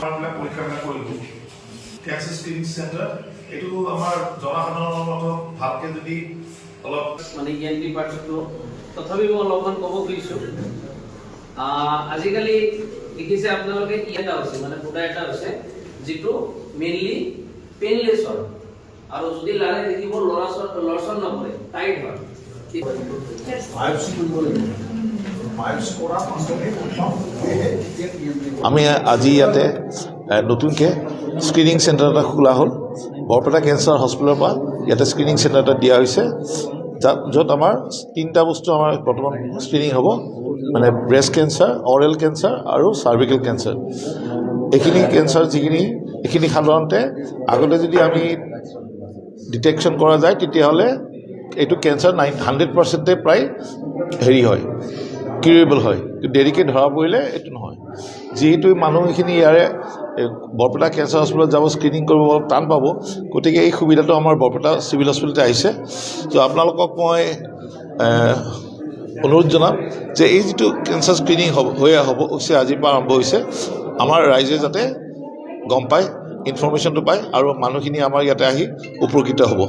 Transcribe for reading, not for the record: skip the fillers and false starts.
পৰীক্ষাবিলাক কৰিলোঁ cancer screening centre এইটো আমাৰ জনসাধাৰণৰ লগত ভালকৈ যদি অলপ মানে জ্ঞানী পাঠটো তথাপি মই অলপমান ক'ব খুজিছোঁ আজিকালি দেখিছে আপোনালোকে এটা হৈছে মানে ফুটা এটা হৈছে যিটো মেইনলি পেইনলেছ হয় আৰু যদি লাগে দেখিব লৰচৰ নকৰে টাইট হয় আমি আজি ইয়াতে নতুনকৈ স্ক্ৰিনিং চেণ্টাৰ এটা খোলা হ'ল বৰপেটা কেঞ্চাৰ হস্পিটেলৰ পৰা ইয়াতে স্ক্ৰিনিং চেণ্টাৰ এটা দিয়া হৈছে য'ত আমাৰ তিনিটা বস্তু আমাৰ বৰ্তমান স্ক্ৰিনিং হ'ব মানে ব্ৰেষ্ট কেঞ্চাৰ অৰেল কেঞ্চাৰ আৰু চাৰ্ভিকেল কেঞ্চাৰ এইখিনি কেঞ্চাৰ এইখিনি সাধাৰণতে আগতে যদি আমি ডিটেকশ্যন কৰা যায় তেতিয়াহ'লে এইটো কেঞ্চাৰ 100%তে প্ৰায় হেৰি হয় কিউৰেবল হয় কিন্তু দেৰিকৈ ধৰা পৰিলে এইটো নহয় যিহেতু মানুহখিনি ইয়াৰে বৰপেটা কেঞ্চাৰ হস্পিটেলত যাব স্ক্ৰিনিং কৰিব অলপ টান পাব গতিকে এই সুবিধাটো আমাৰ বৰপেটা চিভিল হস্পিটেলতে আহিছে ত' আপোনালোকক মই অনুৰোধ জনাম যে এই যিটো কেঞ্চাৰ স্ক্ৰিনিং হৈছে আজিৰ পৰা আৰম্ভ হৈছে আমাৰ ৰাইজে যাতে গম পায় ইনফৰমেশ্যনটো পায় আৰু মানুহখিনি আমাৰ ইয়াতে আহি উপকৃত হ'ব